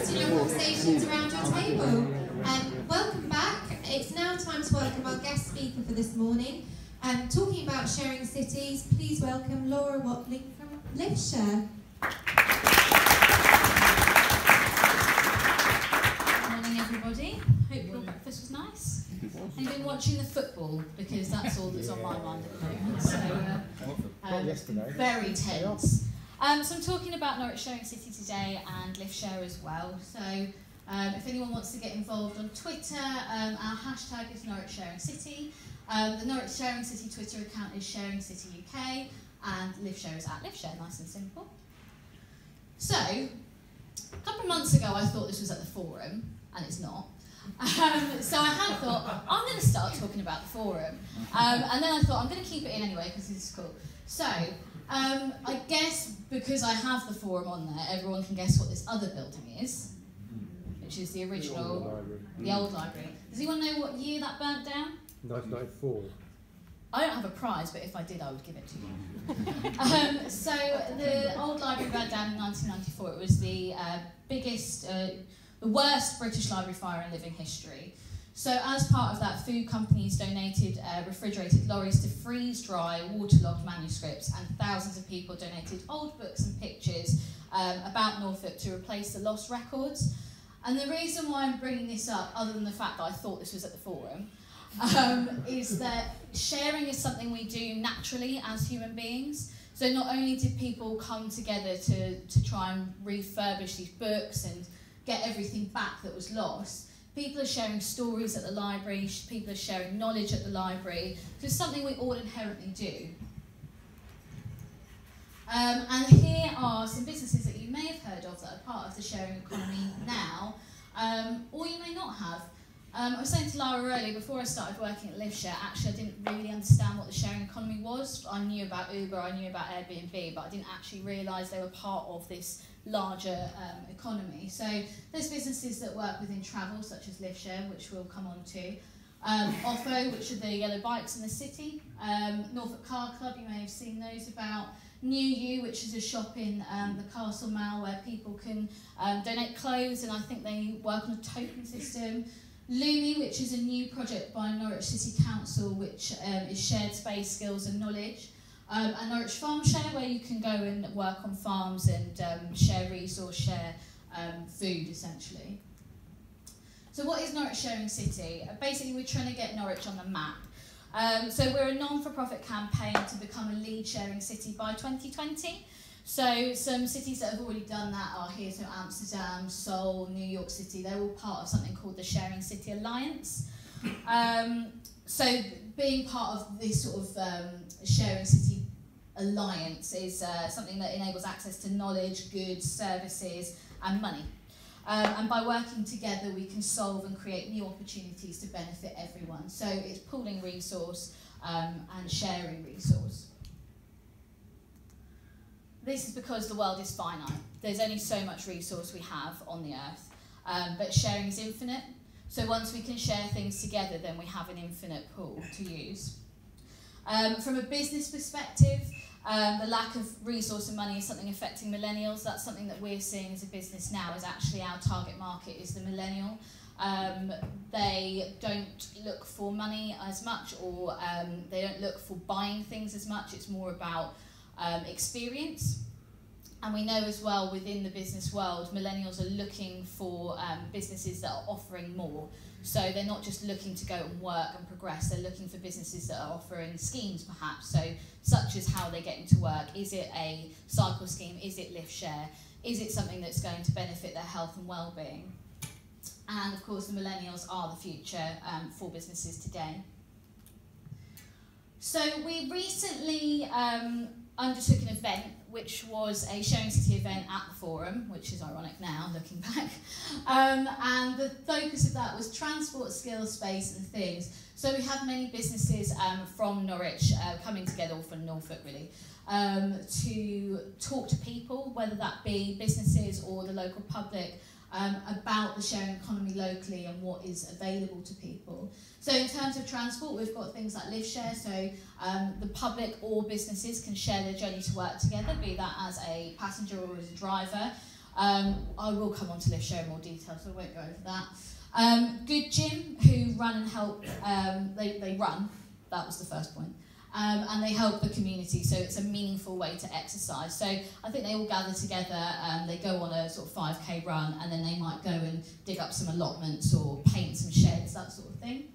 in your conversations around your table. Welcome back. It's now time to welcome our guest speaker for this morning. Talking about sharing cities, please welcome Laura Watling from Liftshare. Good morning, everybody. Hope your breakfast was nice. And you've been watching the football, because that's all that's on my mind at the moment. So, very tense. So I'm talking about Norwich Sharing City today and Liftshare as well. So if anyone wants to get involved on Twitter, our hashtag is Norwich Sharing City. The Norwich Sharing City Twitter account is Sharing City UK, and Liftshare is at Liftshare, nice and simple. So, a couple of months ago I thought this was at the forum, and it's not. So I had thought, I'm going to start talking about the forum. And then I thought, I'm going to keep it in anyway, because this is cool. So, I guess because I have the forum on there, everyone can guess what this other building is, which is the original, the old library. Does anyone know what year that burnt down? 1994. I don't have a prize, but if I did, I would give it to you. So the old library burnt down in 1994. It was the biggest, the worst British library fire in living history. So as part of that, food companies donated refrigerated lorries to freeze-dry, waterlogged manuscripts, and thousands of people donated old books and pictures about Norfolk to replace the lost records. And the reason why I'm bringing this up, other than the fact that I thought this was at the forum, is that sharing is something we do naturally as human beings. So not only did people come together to try and refurbish these books and get everything back that was lost, people are sharing stories at the library, people are sharing knowledge at the library. So it's something we all inherently do. And here are some businesses that you may have heard of that are part of the sharing economy now, or you may not have. I was saying to Lara earlier, before I started working at Liftshare, actually I didn't really understand what the sharing economy was. I knew about Uber, I knew about Airbnb, but I didn't actually realise they were part of this larger economy. So there's businesses that work within travel, such as Liftshare, which we'll come on to. Offo, which are the yellow bikes in the city. Norfolk Car Club, you may have seen those about. New You, which is a shop in the Castle Mall where people can donate clothes, and I think they work on a token system. Lumi, which is a new project by Norwich City Council, which is shared space, skills and knowledge. And Norwich Farm Share, where you can go and work on farms and share resource, share food, essentially. So what is Norwich Sharing City? Basically, we're trying to get Norwich on the map. So we're a non-for-profit campaign to become a lead sharing city by 2020. So some cities that have already done that are here, so Amsterdam, Seoul, New York City, they're all part of something called the Sharing City Alliance. So being part of this sort of Sharing City Alliance is something that enables access to knowledge, goods, services and money. And by working together we can solve and create new opportunities to benefit everyone. So it's pooling resource and sharing resource. This is because the world is finite. There's only so much resource we have on the earth, but sharing is infinite. So once we can share things together, then we have an infinite pool to use. From a business perspective, the lack of resource and money is something affecting millennials. That's something that we're seeing as a business now, is actually our target market is the millennial. They don't look for money as much, or they don't look for buying things as much. It's more about experience. And we know as well within the business world, millennials are looking for businesses that are offering more. So they're not just looking to go and work and progress, they're looking for businesses that are offering schemes perhaps, so such as how they get into work. Is it a cycle scheme? Is it Liftshare? Is it something that's going to benefit their health and well-being? And of course the millennials are the future for businesses today. So we recently undertook an event which was a Sharing City event at the forum, which is ironic now looking back, and the focus of that was transport, skills, space and things. So we had many businesses from Norwich coming together, or from Norfolk really, to talk to people, whether that be businesses or the local public, about the sharing economy locally and what is available to people. So in terms of transport, we've got things like Liftshare, so the public or businesses can share their journey to work together, be that as a passenger or as a driver. I will come on to Liftshare in more detail, so I won't go over that. Good Gym, who run and help, they run, that was the first point. And they help the community, so it's a meaningful way to exercise. So I think they all gather together, they go on a sort of 5k run, and then they might go and dig up some allotments or paint some sheds, that sort of thing.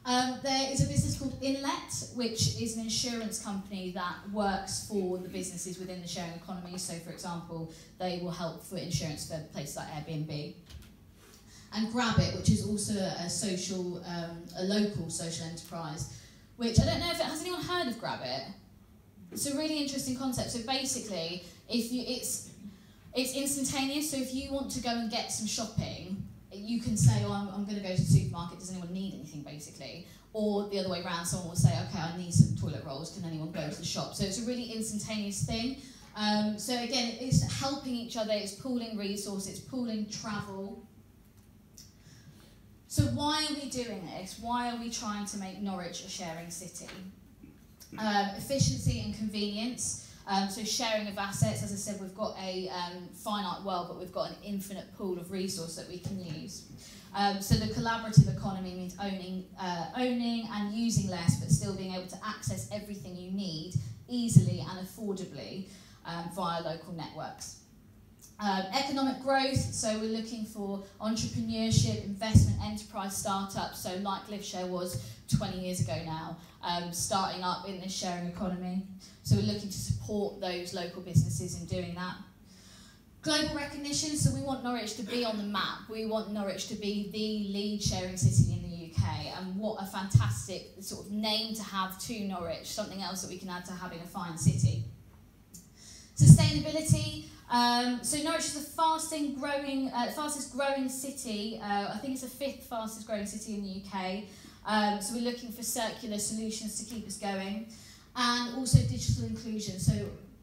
There is a business called Inlet, which is an insurance company that works for the businesses within the sharing economy. So, for example, they will help for insurance for places like Airbnb. And Grab It, which is also a local social enterprise, which I don't know if has anyone heard of Grab It? It's a really interesting concept. So basically, it's instantaneous. So if you want to go and get some shopping, you can say, oh, I'm going to go to the supermarket, does anyone need anything, basically? Or the other way around, someone will say, okay, I need some toilet rolls, can anyone go to the shop? So it's a really instantaneous thing. So again, it's helping each other, it's pooling resources, it's pooling travel. So why are we doing this? Why are we trying to make Norwich a sharing city? Efficiency and convenience. So sharing of assets, as I said, we've got a finite world, but we've got an infinite pool of resource that we can use. So the collaborative economy means owning and using less, but still being able to access everything you need easily and affordably via local networks. Economic growth, so we're looking for entrepreneurship, investment, enterprise, startups, so like Liftshare was 20 years ago now, starting up in this sharing economy. So we're looking to support those local businesses in doing that. Global recognition, so we want Norwich to be on the map. We want Norwich to be the lead sharing city in the UK, and what a fantastic sort of name to have to Norwich, something else that we can add to having a fine city. Sustainability. So Norwich is the fastest growing city. I think it's the 5th fastest growing city in the UK. So we're looking for circular solutions to keep us going, and also digital inclusion. So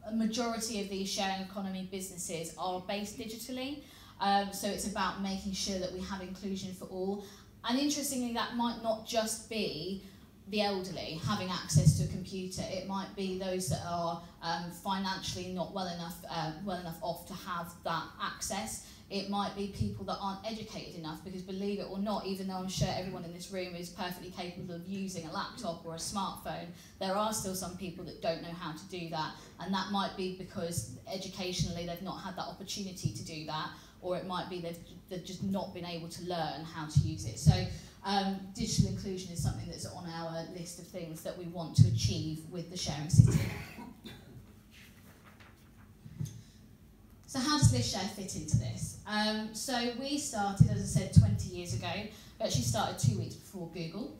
a majority of these sharing economy businesses are based digitally. So it's about making sure that we have inclusion for all. And interestingly, that might not just be the elderly having access to a computer. It might be those that are financially not well enough off to have that access. It might be people that aren't educated enough, because believe it or not, even though I'm sure everyone in this room is perfectly capable of using a laptop or a smartphone, there are still some people that don't know how to do that, and that might be because educationally they've not had that opportunity to do that, or it might be they've just not been able to learn how to use it. So digital inclusion is something that's on our list of things that we want to achieve with the sharing city. So how does Liftshare fit into this? So we started, as I said, 20 years ago. We actually started 2 weeks before Google,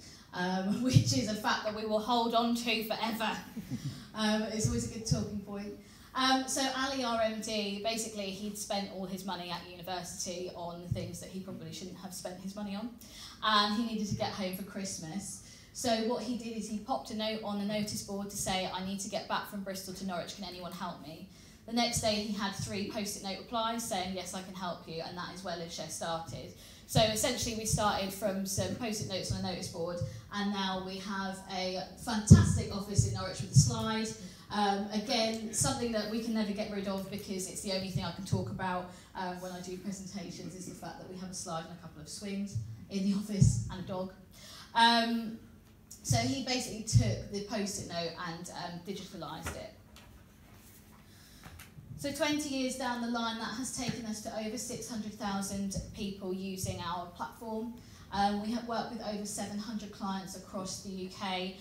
which is a fact that we will hold on to forever. It's always a good talking point. So Ali, our MD, basically he'd spent all his money at university on things that he probably shouldn't have spent his money on, and he needed to get home for Christmas. So what he did is he popped a note on the notice board to say, I need to get back from Bristol to Norwich, can anyone help me? The next day he had 3 post-it note replies saying, yes, I can help you, and that is where Liftshare started. So essentially we started from some post-it notes on a notice board, and now we have a fantastic office in Norwich with a slide. Again, something that we can never get rid of, because it's the only thing I can talk about when I do presentations, is the fact that we have a slide and a couple of swings in the office and a dog. So he basically took the post-it note and digitalised it. So 20 years down the line, that has taken us to over 600,000 people using our platform. We have worked with over 700 clients across the UK.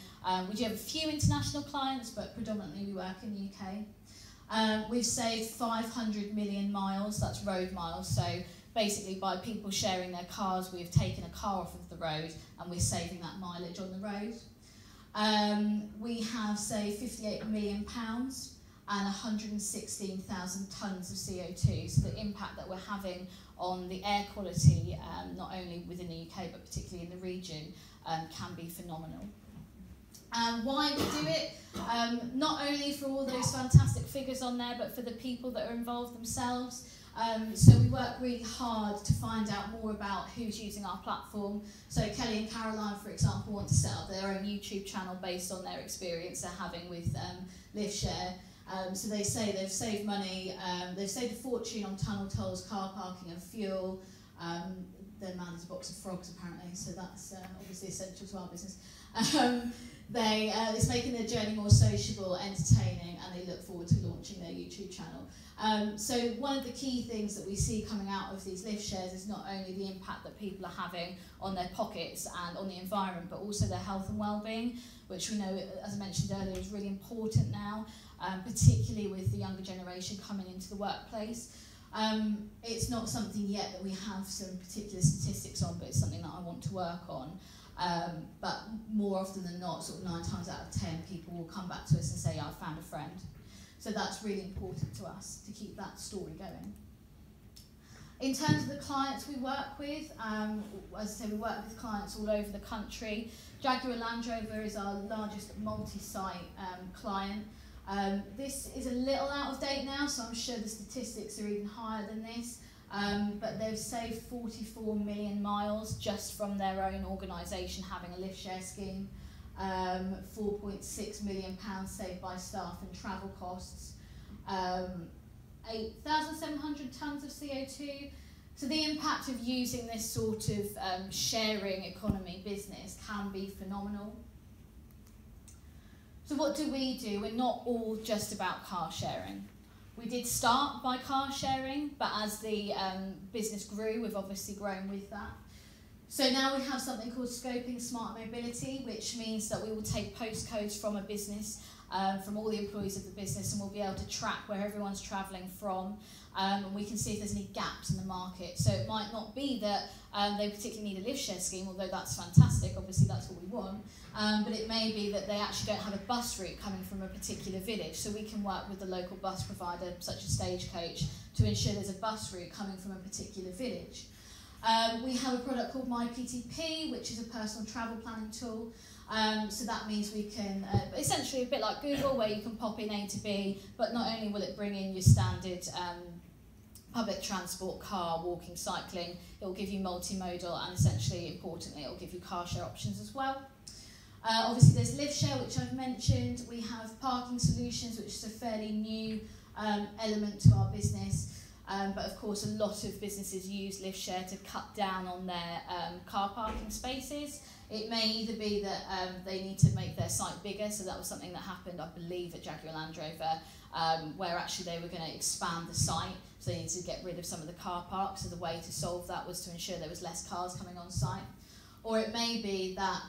We do have a few international clients, but predominantly we work in the UK. We've saved 500 million miles, that's road miles. So basically by people sharing their cars, we've taken a car off of the road and we're saving that mileage on the road. We have saved £58 million and 116,000 tonnes of CO2. So the impact that we're having on the air quality, not only within the UK, but particularly in the region, can be phenomenal. Why we do it? Not only for all those fantastic figures on there, but for the people that are involved themselves. So we work really hard to find out more about who's using our platform. So Kelly and Caroline, for example, want to set up their own YouTube channel based on their experience they're having with Liftshare. So they say they've saved money, they've saved a fortune on tunnel tolls, car parking and fuel. They're mad as a box of frogs apparently, so that's obviously essential to our business. It's making their journey more sociable, entertaining, and they look forward to launching their YouTube channel. So one of the key things that we see coming out of these lift shares is not only the impact that people are having on their pockets and on the environment, but also their health and well-being, which we know, as I mentioned earlier, is really important now, particularly with the younger generation coming into the workplace. It's not something yet that we have some particular statistics on, but it's something that I want to work on. But more often than not, sort of 9 times out of 10, people will come back to us and say, I found a friend. So that's really important to us to keep that story going. In terms of the clients we work with, as I say, we work with clients all over the country. Jaguar Land Rover is our largest multi-site client. This is a little out of date now, so I'm sure the statistics are even higher than this. But they've saved 44 million miles just from their own organisation having a lift share scheme. 4.6 million pounds saved by staff and travel costs. 8,700 tonnes of CO2. So the impact of using this sort of sharing economy business can be phenomenal. So what do? We're not all just about car sharing. We did start by car sharing, but as the business grew, we've obviously grown with that. So now we have something called Scoping Smart Mobility, which means that we will take postcodes from a business, from all the employees of the business, and we'll be able to track where everyone's travelling from, and we can see if there's any gaps in the market. So it might not be that they particularly need a lift share scheme, although that's fantastic, obviously that's what we want, but it may be that they actually don't have a bus route coming from a particular village, so we can work with the local bus provider, such as Stagecoach, to ensure there's a bus route coming from a particular village. We have a product called MyPTP, which is a personal travel planning tool. So that means we can, essentially a bit like Google, where you can pop in A to B, but not only will it bring in your standard public transport, car, walking, cycling, it will give you multimodal, and essentially, importantly, it will give you car share options as well. Obviously there's lift share, which I've mentioned. We have parking solutions, which is a fairly new element to our business. But of course, a lot of businesses use lift share to cut down on their car parking spaces. It may either be that they need to make their site bigger, so that was something that happened, I believe, at Jaguar Land Rover, where actually they were going to expand the site, so they needed to get rid of some of the car parks. So the way to solve that was to ensure there was less cars coming on site. Or it may be that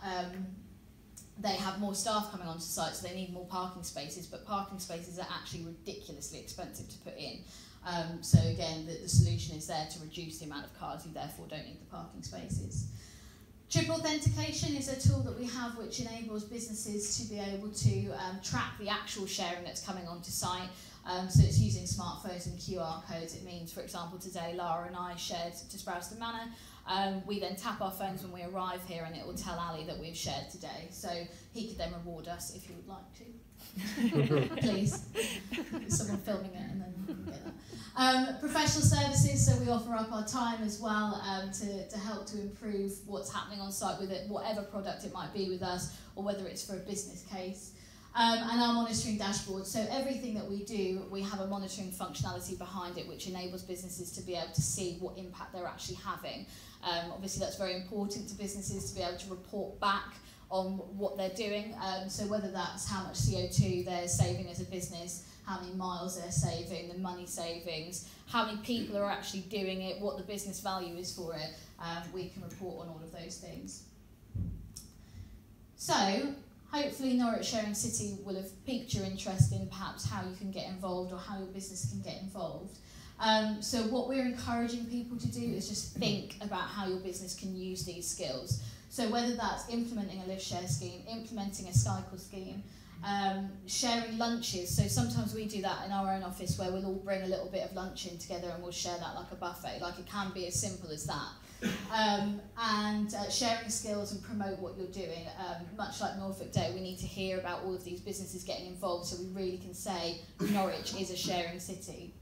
they have more staff coming onto site, so they need more parking spaces, but parking spaces are actually ridiculously expensive to put in. So again, the solution is there to reduce the amount of cars you therefore don't need the parking spaces. Triple authentication is a tool that we have which enables businesses to be able to track the actual sharing that's coming onto site. So it's using smartphones and QR codes. It means, for example, today Lara and I shared to Sprowston Manor. We then tap our phones when we arrive here and it will tell Ali that we've shared today. So he could then reward us if you would like to. Please. Someone filming it and then we can get that. Professional services, so we offer up our time as well to help to improve what's happening on site with it, whatever product it might be with us, or whether it's for a business case. And our monitoring dashboard. So everything that we do, we have a monitoring functionality behind it which enables businesses to be able to see what impact they're actually having. Obviously that's very important to businesses to be able to report back on what they're doing. So whether that's how much CO2 they're saving as a business, how many miles they're saving, the money savings, how many people are actually doing it, what the business value is for it, we can report on all of those things. So, hopefully Norwich Sharing City will have piqued your interest in perhaps how you can get involved or how your business can get involved. So what we're encouraging people to do is just think about how your business can use these skills. So whether that's implementing a lift share scheme, implementing a cycle scheme, sharing lunches. So sometimes we do that in our own office where we'll all bring a little bit of lunch in together and we'll share that like a buffet. Like it can be as simple as that. And sharing skills and promote what you're doing. Much like Norfolk Day, we need to hear about all of these businesses getting involved so we really can say Norwich is a sharing city.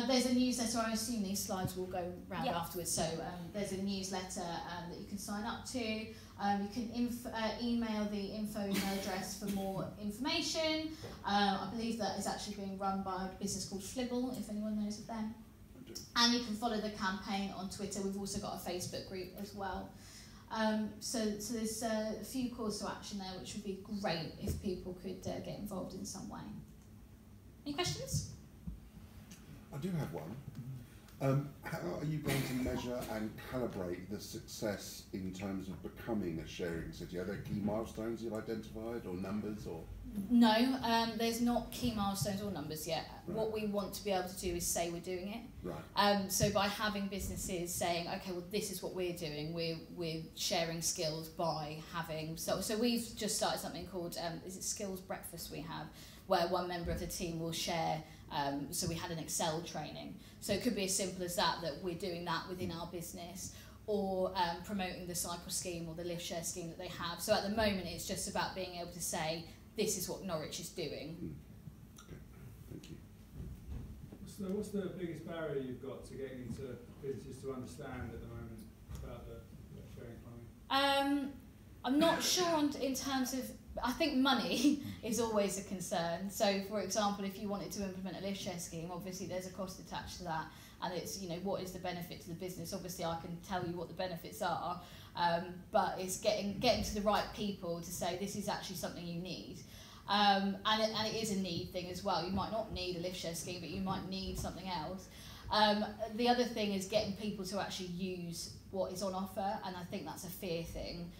There's a newsletter. I assume these slides will go round Yep. afterwards. So there's a newsletter that you can sign up to. You can email the info email address for more information. I believe that is actually being run by a business called Flibble, if anyone knows of them. And you can follow the campaign on Twitter. We've also got a Facebook group as well. So there's a few calls to action there, which would be great if people could get involved in some way. Any questions? I do have one. How are you going to measure and calibrate the success in terms of becoming a sharing city? Are there key milestones you've identified, or numbers, or? No, there's not key milestones or numbers yet. Right. What we want to be able to do is say we're doing it. Right. So by having businesses saying, okay, well, this is what we're doing, we're sharing skills by having, so we've just started something called, is it Skills Breakfast we have, where one member of the team will share, so we had an Excel training. So it could be as simple as that we're doing that within our business, or promoting the cycle scheme or the Liftshare scheme that they have. So at the moment it's just about being able to say, this is what Norwich is doing. Okay, thank you. What's the biggest barrier you've got to getting into businesses to understand at the moment about the sharing economy? I'm not sure in terms of, I think money is always a concern. So for example, if you wanted to implement a Liftshare scheme, obviously there's a cost attached to that, and it's, you know, what is the benefit to the business? Obviously I can tell you what the benefits are, but it's getting to the right people to say this is actually something you need. And it is a need thing as well. You might not need a Liftshare scheme, but you might need something else. The other thing is getting people to actually use what is on offer, and I think that's a fear thing.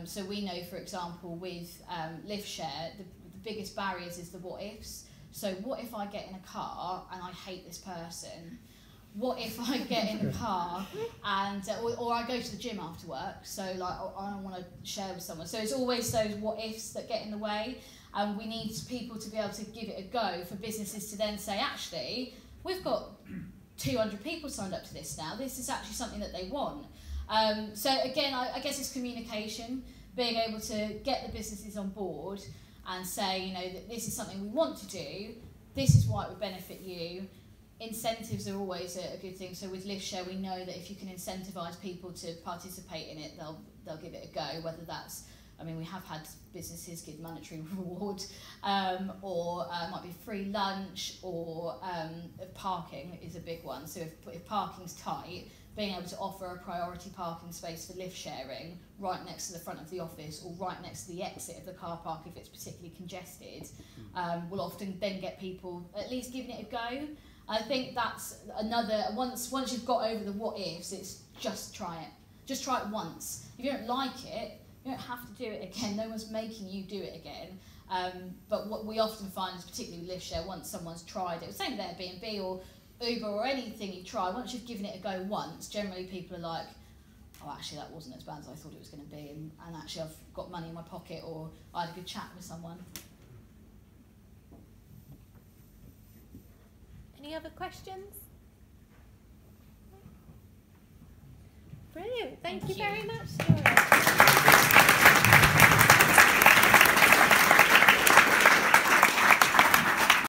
So we know, for example, with Liftshare, the biggest barriers is the what ifs. So what if I get in a car and I hate this person? What if I get in a car and, or I go to the gym after work, so like I don't want to share with someone. So it's always those what ifs that get in the way, and we need people to be able to give it a go, for businesses to then say, actually, we've got 200 people signed up to this now, this is actually something that they want. So again, I guess it's communication, being able to get the businesses on board and say, you know, that this is something we want to do, this is why it would benefit you. Incentives are always a good thing. So with Liftshare, we know that if you can incentivise people to participate in it, they'll give it a go. Whether that's, I mean, we have had businesses give monetary reward, or it might be free lunch, or parking is a big one. So if parking's tight, being able to offer a priority parking space for lift sharing right next to the front of the office, or right next to the exit of the car park if it's particularly congested, will often then get people at least giving it a go. I think that's another, once you've got over the what ifs, it's just try it. Just try it once. If you don't like it, you don't have to do it again. No one's making you do it again. But what we often find is, particularly with Liftshare, once someone's tried it, same with Airbnb or Uber or anything you try, once you've given it a go once, generally people are like, oh, actually that wasn't as bad as I thought it was going to be, and actually I've got money in my pocket, or I had a good chat with someone. Any other questions? Brilliant. Thank you very much, Laura.